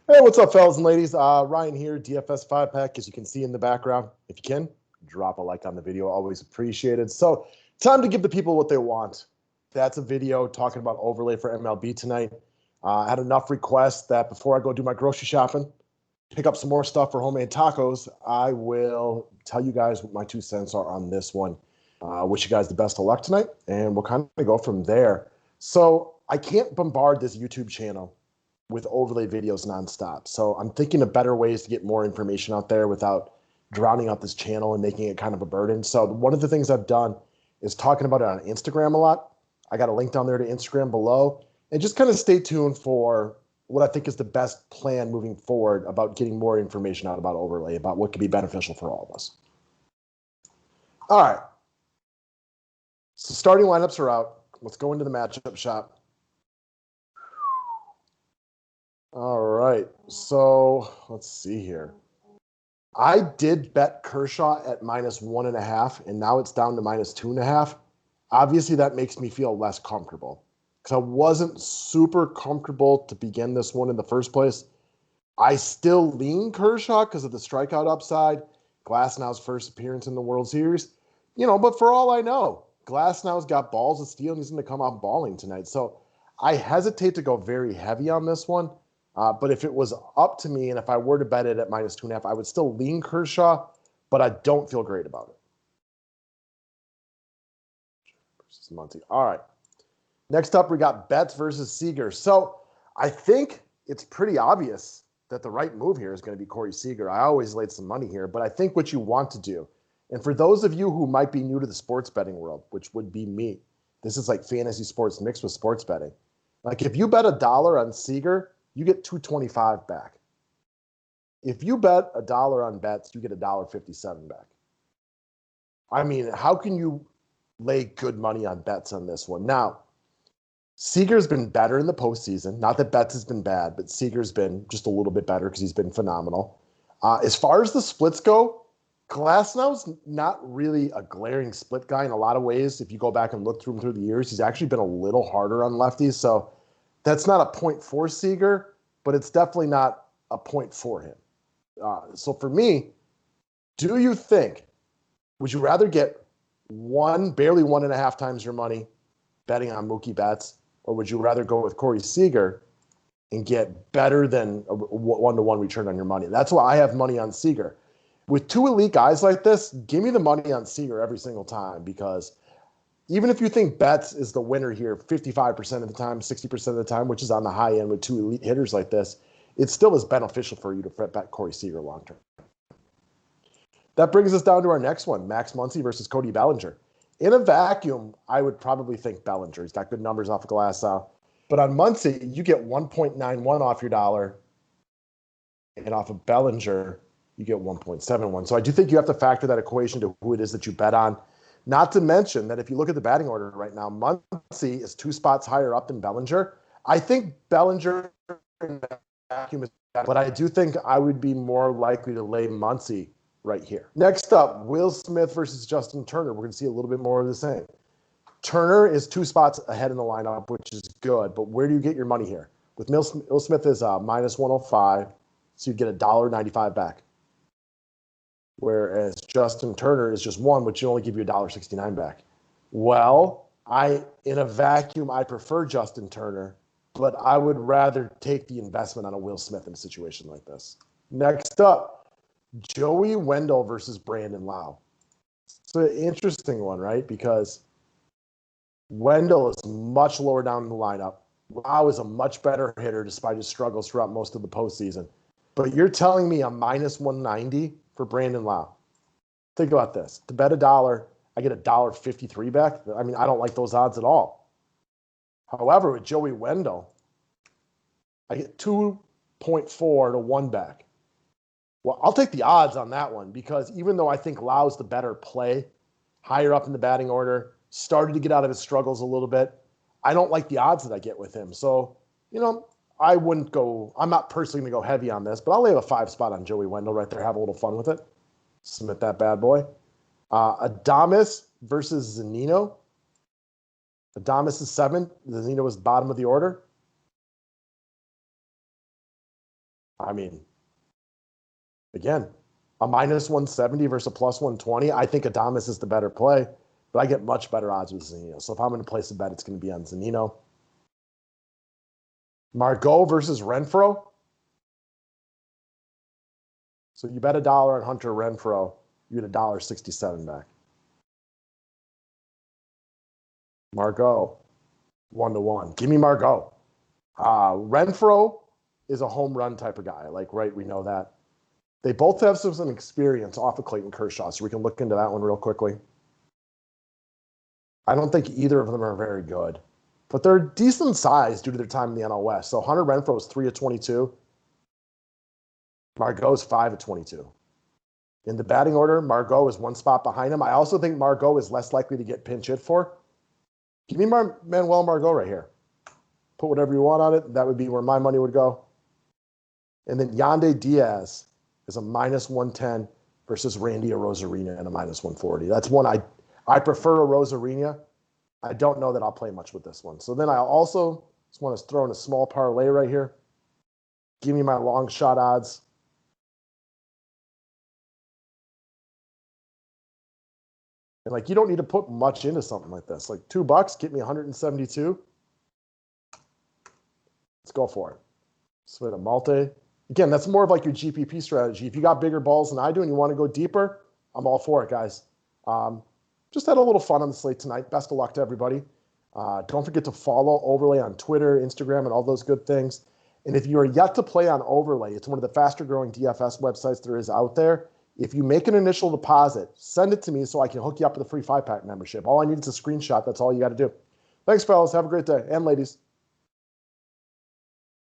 Hey, what's up, fellas and ladies? Ryan here, DFS 5-pack, as you can see in the background. If you can, drop a like on the video. Always appreciated. So, time to give the people what they want. That's a video talking about overlay for MLB tonight. I had enough requests that before I go do my grocery shopping, pick up some more stuff for homemade tacos, I will tell you guys what my 2 cents are on this one. Wish you guys the best of luck tonight, and we'll kind of go from there. So, I can't bombard this YouTube channel with overlay videos nonstop. So I'm thinking of better ways to get more information out there without drowning out this channel and making it kind of a burden. So one of the things I've done is talking about it on Instagram a lot. I got a link down there to Instagram below. And just kind of stay tuned for what I think is the best plan moving forward about getting more information out about overlay, about what could be beneficial for all of us. All right. So starting lineups are out. Let's go into the matchup shop. All right, so let's see here. I did bet Kershaw at -1.5, and now it's down to -2.5. Obviously, that makes me feel less comfortable because I wasn't super comfortable to begin this one in the first place. I still lean Kershaw because of the strikeout upside, Glasnow's first appearance in the World Series. But for all I know, Glasnow's got balls of steel and he's going to come out balling tonight. So I hesitate to go very heavy on this one. But if it was up to me and if I were to bet it at -2.5, I would still lean Kershaw, but I don't feel great about it. Versus Muncy. All right. Next up, we got Betts versus Seager. So I think it's pretty obvious that the right move here is going to be Corey Seager. I always laid some money here, but I think what you want to do, and for those of you who might be new to the sports betting world, which would be me, this is like fantasy sports mixed with sports betting. Like if you bet $1 on Seager, you get $2.25 back. If you bet $1 on Betts, you get $1.57 back. I mean, how can you lay good money on Betts on this one? Now, Seager's been better in the postseason. Not that Betts has been bad, but Seager's been just a little bit better because he's been phenomenal. As far as the splits go, Glasnow's not really a glaring split guy in a lot of ways. If you go back and look through him through the years, he's actually been a little harder on lefties. So that's not a point for Seager, but it's definitely not a point for him. So for me, do you think, would you rather get barely 1.5 times your money betting on Mookie Betts, or would you rather go with Corey Seager and get better than a 1-to-1 return on your money? That's why I have money on Seager. With two elite guys like this, give me the money on Seager every single time, because even if you think Betts is the winner here 55% of the time, 60% of the time, which is on the high end with two elite hitters like this, it still is beneficial for you to bet Corey Seager long term. That brings us down to our next one, Max Muncy versus Cody Bellinger. In a vacuum, I would probably think Bellinger. He's got good numbers off of Glasnow. But on Muncy, you get 1.91 off your dollar, and off of Bellinger, you get 1.71. So I do think you have to factor that equation to who it is that you bet on. Not to mention that if you look at the batting order right now, Muncy is 2 spots higher up than Bellinger. I think Bellinger in vacuum is better, but I do think I would be more likely to lay Muncy right here. Next up, Will Smith versus Justin Turner. We're going to see a little bit more of the same. Turner is 2 spots ahead in the lineup, which is good, but where do you get your money here? With Will Smith is -105, so you get $1.95 back. Whereas Justin Turner is just 1, which will only give you $1.69 back. Well, in a vacuum, I prefer Justin Turner, but I would rather take the investment on a Will Smith in a situation like this. Next up, Joey Wendle versus Brandon Lowe. It's an interesting one, right? Because Wendle is much lower down in the lineup. Lowe is a much better hitter despite his struggles throughout most of the postseason. But you're telling me a -190 for Brandon Lowe. Think about this. To bet $1, I get $1.53 back. I mean, I don't like those odds at all. However, with Joey Wendle, I get 2.4 to 1 back. Well, I'll take the odds on that one because even though I think Lau's the better play, higher up in the batting order, started to get out of his struggles a little bit, I don't like the odds that I get with him. So, I'm not personally going to go heavy on this, but I'll lay a 5 spot on Joey Wendle right there, have a little fun with it. Submit that bad boy. Adames versus Zunino. Adames is 7. Zunino is bottom of the order. I mean, again, a -170 versus a +120. I think Adames is the better play, but I get much better odds with Zunino. So if I'm going to place a bet, it's going to be on Zunino. Margot versus Renfroe. So you bet $1 on Hunter Renfroe, you get $1.67 back. Margot, 1-1. Give me Margot. Renfroe is a home run type of guy. Like, right, we know that. They both have some experience off of Clayton Kershaw, so we can look into that one real quickly. I don't think either of them are very good, but they're decent size due to their time in the NL West. So Hunter Renfroe is 3 of 22. Margot's 5 of 22. In the batting order, Margot is one spot behind him. I also think Margot is less likely to get pinch hit for. Give me Manuel Margot right here. Put whatever you want on it. That would be where my money would go. And then Yandy Diaz is a -110 versus Randy Arozarena and a -140. That's one I prefer Arozarena. I don't know that I'll play much with this one. So then I also just want to throw in a small parlay right here. Give me my long shot odds. And like, you don't need to put much into something like this. Like $2, get me 172. Let's go for it. Split a multi. Again, that's more of like your GPP strategy. If you got bigger balls than I do and you want to go deeper, I'm all for it, guys. Just had a little fun on the slate tonight. Best of luck to everybody. Don't forget to follow Overlay on Twitter, Instagram, and all those good things. And if you are yet to play on Overlay, it's one of the faster growing DFS websites there is out there. If you make an initial deposit, send it to me so I can hook you up with a free 5-pack membership. All I need is a screenshot. That's all you got to do. Thanks, fellas. Have a great day. And ladies.